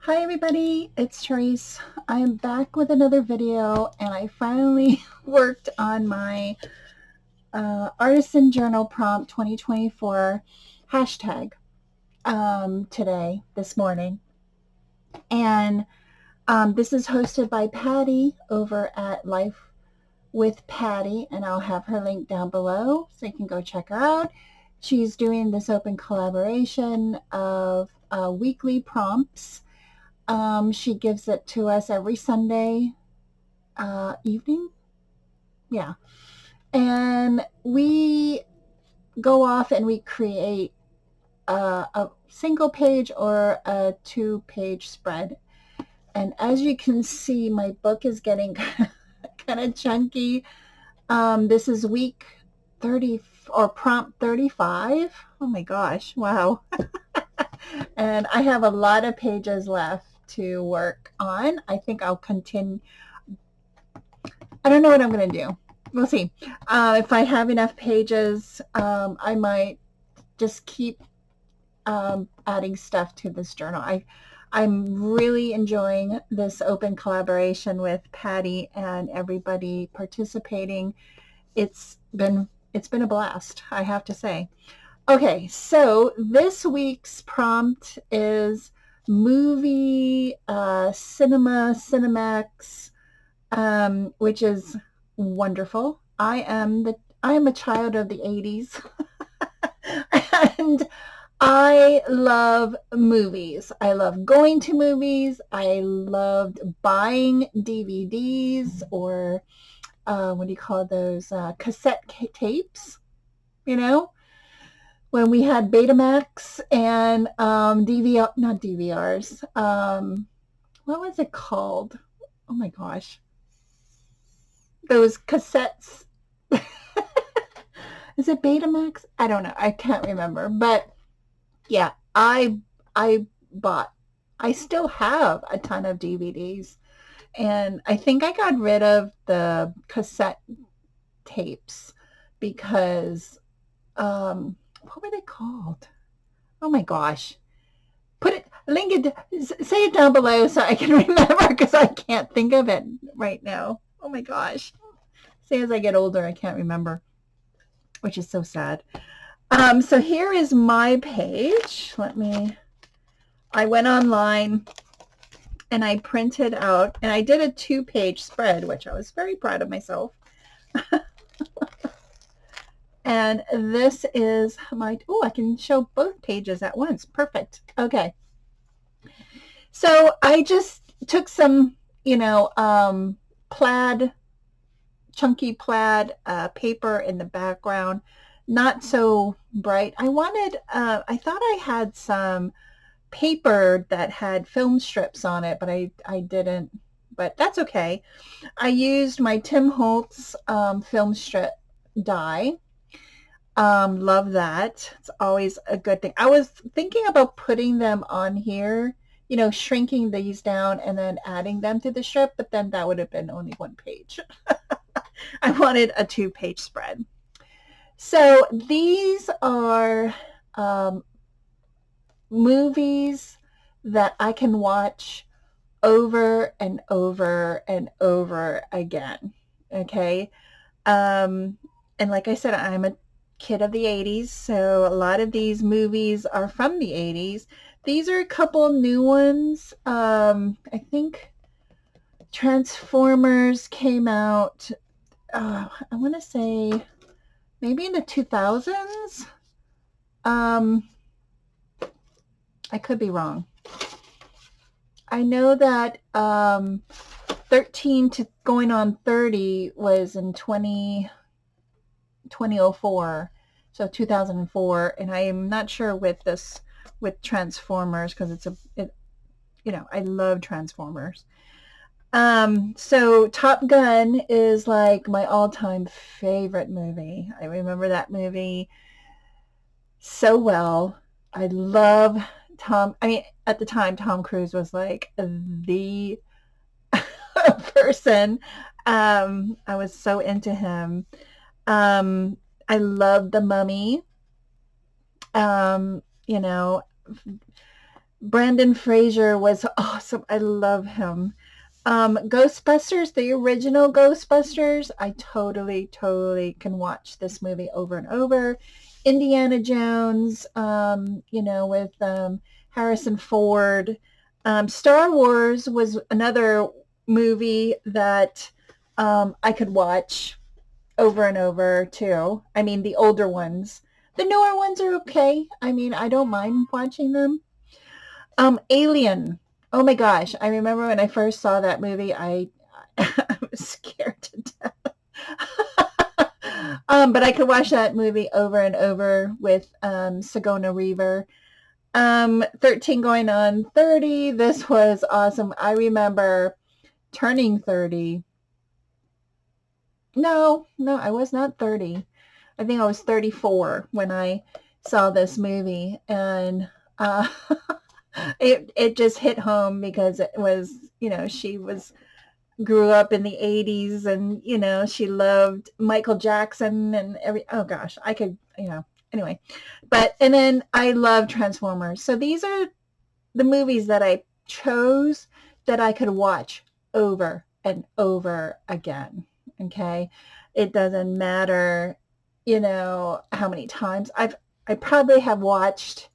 Hi everybody, it's Tereese. I'm back with another video and I finally worked on my artisan journal prompt 2024 hashtag today, this morning. And this is hosted by Patti over at Life with Patti, and I'll have her link down below so you can go check her out. She's doing this open collaboration of weekly prompts. She gives it to us every Sunday evening. Yeah. And we go off and we create a single page or a 2-page spread. And as you can see, my book is getting kind of chunky. This is week 30 or prompt 35. Oh my gosh. Wow. And I have a lot of pages left to work on. I think I'll continue. I don't know what I'm going to do. We'll see. If I have enough pages, I might just keep adding stuff to this journal. I'm really enjoying this open collaboration with Patti and everybody participating. It's been a blast, I have to say. Okay, so this week's prompt is movie, Cinemax, which is wonderful. I am a child of the 80s and I love movies. I love going to movies. I loved buying DVDs or what do you call those? Cassette tapes, you know, when we had Betamax and DVR, not DVRs. What was it called? Oh my gosh. Those cassettes. Is it Betamax? I don't know. I can't remember. But yeah, I bought. I still have a ton of DVDs, and I think I got rid of the cassette tapes because what were they called? Oh my gosh. Put it, link it, say it down below so I can remember because I can't think of it right now. Oh my gosh. Say as I get older, I can't remember, which is so sad. So here is my page. I went online and I printed out, and I did a 2-page spread, which I was very proud of myself. And this is I can show both pages at once. Perfect. Okay. So I just took some, plaid, chunky plaid paper in the background, not so bright. I thought I had some paper that had film strips on it, but I didn't, but that's okay. I used my Tim Holtz film strip die. Love that. It's always a good thing. I was thinking about putting them on here, shrinking these down and then adding them to the strip, but then that would have been only one page. I wanted a 2-page spread. So these are movies that I can watch over and over and over again. Okay. And like I said, I'm a kid of the 80s, so a lot of these movies are from the 80s. These are a couple new ones. I think Transformers came out, I want to say maybe in the 2000s. I could be wrong. I know that 13 to going on 30 was in 2004, so 2004, and I am not sure with Transformers because I love Transformers. So Top Gun is like my all-time favorite movie. I remember that movie so well. I love at the time, Tom Cruise was like the person. I was so into him. I love The Mummy. Um, you know, Brandon Fraser was awesome. I love him. Ghostbusters, the original Ghostbusters, I totally, totally can watch this movie over and over. Indiana Jones, with Harrison Ford. Star Wars was another movie that I could watch over and over too. I mean, the older ones. The newer ones are okay. I mean, I don't mind watching them. Alien. Oh my gosh. I remember when I first saw that movie, I was scared to death. But I could watch that movie over and over with Sigourney Weaver. 13 going on 30. This was awesome. I remember turning 30. No, I was not 30. I think I was 34 when I saw this movie. And it just hit home because it was, she grew up in the 80s, and she loved Michael Jackson and oh gosh, I could, anyway. And then I love Transformers. So these are the movies that I chose that I could watch over and over again. Okay? It doesn't matter, how many times. I probably have watched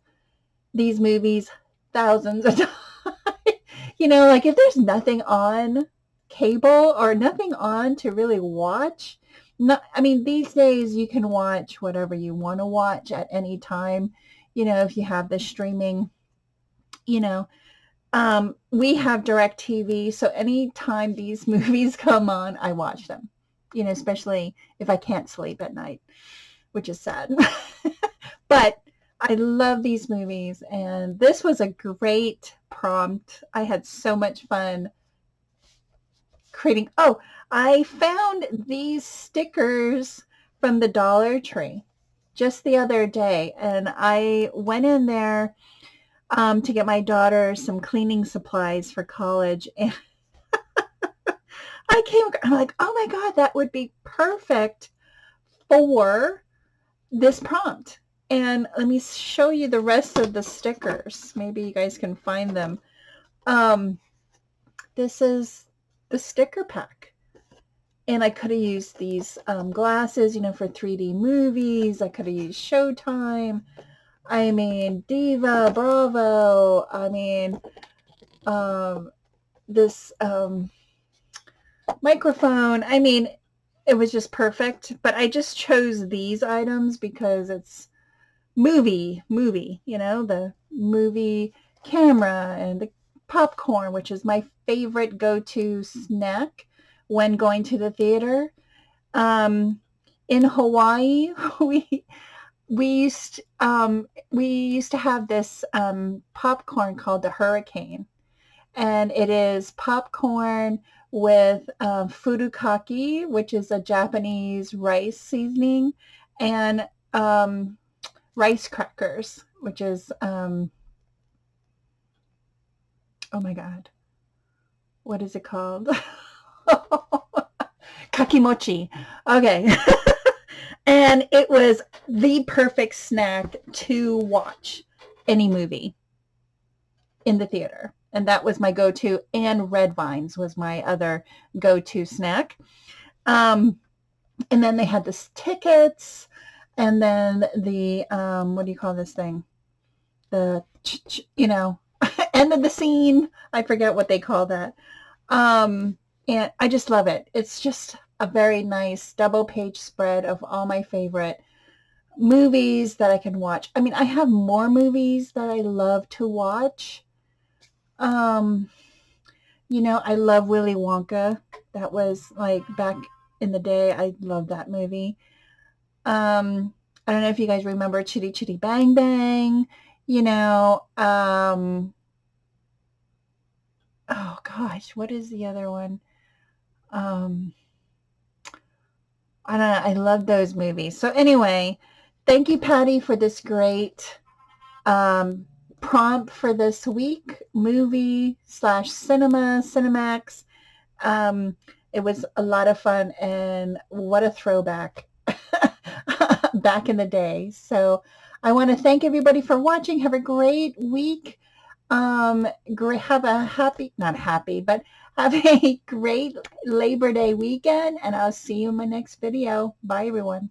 these movies thousands of times. Like if there's nothing on cable or nothing on to really watch, I mean, these days you can watch whatever you want to watch at any time, if you have the streaming, we have DirecTV, so anytime these movies come on, I watch them, especially if I can't sleep at night, which is sad. But I love these movies, and this was a great prompt. I had so much fun creating. Oh, I found these stickers from the Dollar Tree just the other day, and I went in there to get my daughter some cleaning supplies for college, and I'm like, oh my God, that would be perfect for this prompt. And let me show you the rest of the stickers. Maybe you guys can find them. This is the sticker pack. And I could have used these glasses, for 3D movies. I could have used Showtime. I mean, Diva, Bravo. I mean, this microphone. I mean, it was just perfect. But I just chose these items because it's movie, the movie camera and the popcorn, which is my favorite go-to snack when going to the theater. In Hawaii, we used to have this popcorn called the Hurricane, and it is popcorn with furikake, which is a Japanese rice seasoning, and rice crackers, which is, oh my God, what is it called? Kakimochi. Okay. And it was the perfect snack to watch any movie in the theater. And that was my go-to. And red vines was my other go-to snack. And then they had the tickets. And then the, what do you call this thing? The, end of the scene. I forget what they call that. And I just love it. It's just a very nice double page spread of all my favorite movies that I can watch. I mean, I have more movies that I love to watch. I love Willy Wonka. That was like back in the day. I love that movie. I don't know if you guys remember Chitty Chitty Bang Bang, oh gosh, what is the other one? I don't know. I love those movies. So anyway, thank you, Patti, for this great prompt for this week, movie / Cinemax. It was a lot of fun, and what a throwback back in the day. So I want to thank everybody for watching. Have a great week. Have a happy, not happy, but have a great Labor Day weekend, and I'll see you in my next video. Bye, everyone.